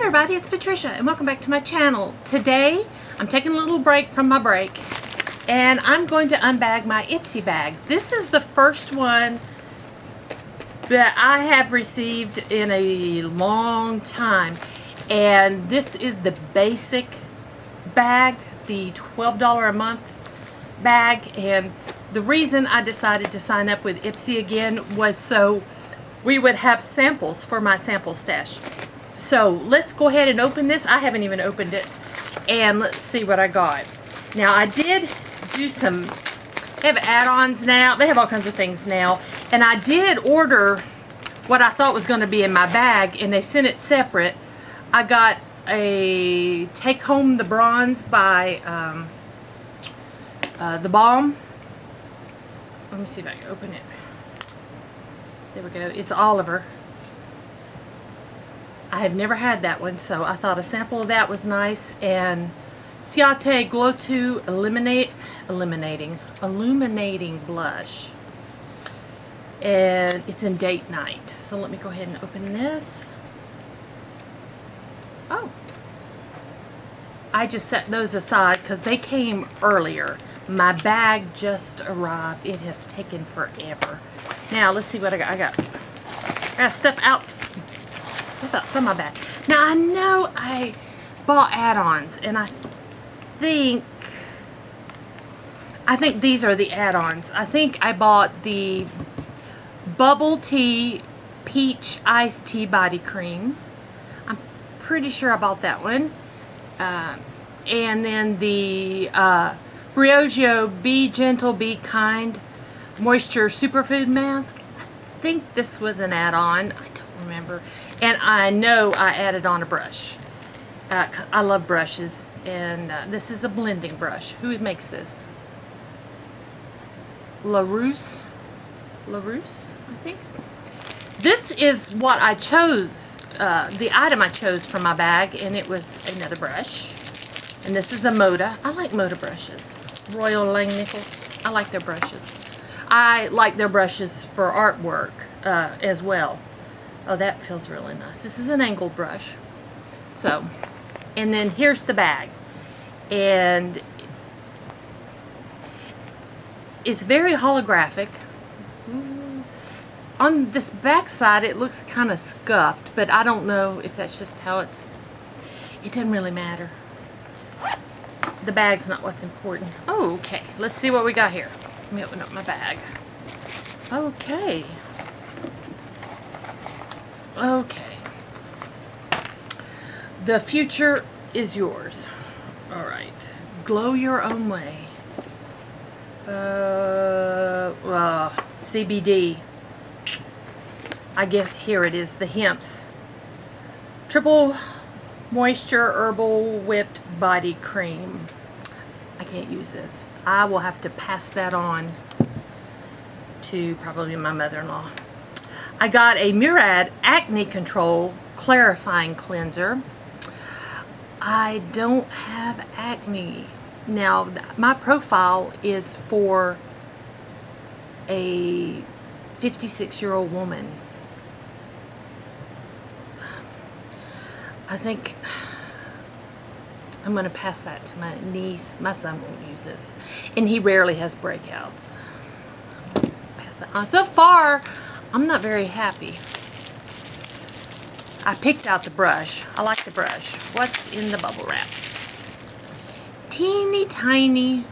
everybody, it's Patricia and welcome back to my channel. Today I'm taking a little break from my break and I'm going to unbag my Ipsy bag. This is the first one that I have received in a long time, and this is the basic bag, the $12 a month bag. And the reason I decided to sign up with Ipsy again was so we would have samples for my sample stash. So let's go ahead and open this. I haven't even opened it, and let's see what I got. Now I did do some, they have add-ons now, they have all kinds of things now, and I did order what I thought was going to be in my bag and they sent it separate. I got a Take Home the Bronze by The Balm. Let me see if I can open it. There we go. It's Oliver. I have never had that one, so I thought a sample of that was nice. And Ciate Glow 2 Illuminating Blush. And it's in Date Night. So let me go ahead and open this. Oh. I just set those aside because they came earlier. My bag just arrived. It has taken forever. Now let's see what I got. I got stuff outside my bag. Now I know I bought add-ons, and I think these are the add-ons. I think I bought the Bubble Tea Peach Iced Tea Body Cream. I'm pretty sure I bought that one. And then the Briogeo Be Gentle, Be Kind Moisture Superfood Mask. I think this was an add-on. I don't remember. And I know I added on a brush. I love brushes. And this is a blending brush. Who makes this? LaRousse, I think. This is what I chose, the item I chose from my bag, and it was another brush. And this is a Moda. I like Moda brushes. Royal Langnickel. I like their brushes. I like their brushes for artwork as well. Oh, that feels really nice. This is an angled brush. So, and then here's the bag. And it's very holographic. On this back side, it looks kind of scuffed, but I don't know if that's just how it doesn't really matter. The bag's not what's important. Oh, okay. Let's see what we got here. Let me open up my bag. Okay. Okay. The future is yours. All right. Glow your own way. CBD. I guess here it is. The Hemps Triple Moisture Herbal Whipped Body Cream. I can't use this. I will have to pass that on to probably my mother-in-law. I got a Murad Acne Control Clarifying Cleanser. I don't have acne. Now, my profile is for a 56-year-old woman. I think I'm going to pass that to my niece. My son won't use this, and he rarely has breakouts. Pass that on. So far, I'm not very happy. I picked out the brush. I like the brush. What's in the bubble wrap? Teeny tiny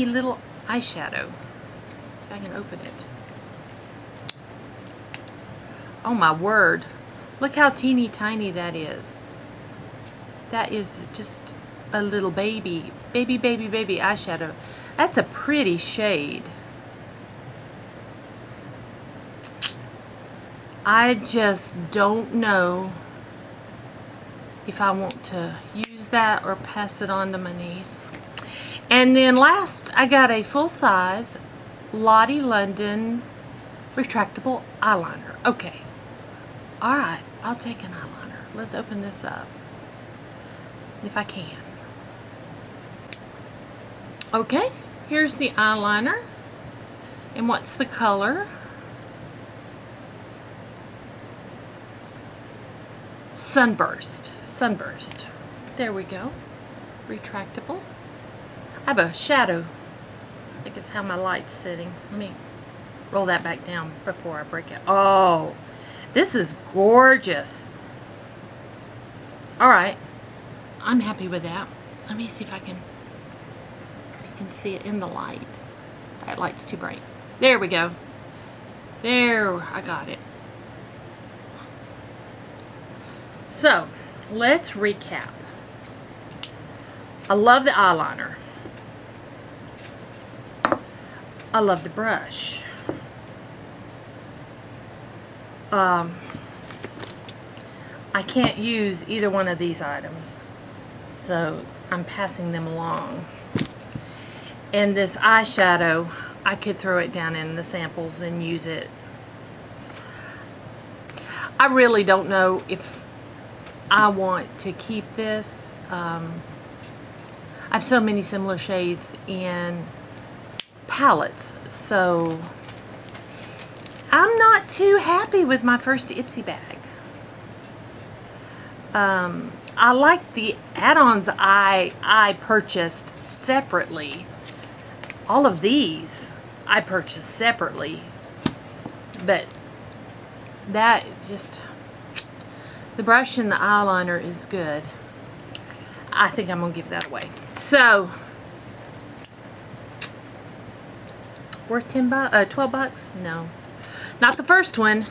little eyeshadow. See if I can open it. Oh my word. Look how teeny tiny that is. That is just a little baby eyeshadow. That's a pretty shade. I just don't know if I want to use that or pass it on to my niece. And then last, I got a full-size Lottie London retractable eyeliner. Okay. Alright, I'll take an eyeliner. Let's open this up. If I can. Okay, here's the eyeliner. And what's the color? Sunburst. There we go. Retractable. I have a shadow. I think it's how my light's sitting. Let me roll that back down before I break it. Oh, this is gorgeous. All right, I'm happy with that. Let me see if you can see it in the light. That light's too bright. There we go. There, I got it. So, let's recap. I love the eyeliner. I love the brush. I can't use either one of these items, so I'm passing them along. And this eyeshadow, I could throw it down in the samples and use it. I really don't know if I want to keep this. I have so many similar shades in palettes, so I'm not too happy with my first Ipsy bag. I like the add-ons I purchased separately. All of these I purchased separately, but that just, the brush and the eyeliner is good. I think I'm gonna give that away. So, worth 12 bucks? No, not the first one.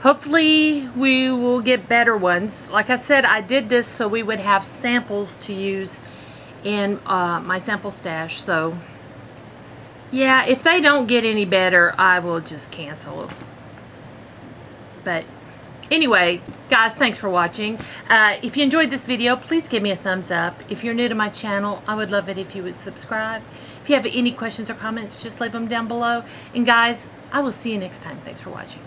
Hopefully we will get better ones. Like I said, I did this so we would have samples to use in my sample stash. So yeah, if they don't get any better, I will just cancel. But anyway, guys, thanks for watching. If you enjoyed this video, please give me a thumbs up. If you're new to my channel, I would love it if you would subscribe. If you have any questions or comments, just leave them down below. And guys, I will see you next time. Thanks for watching.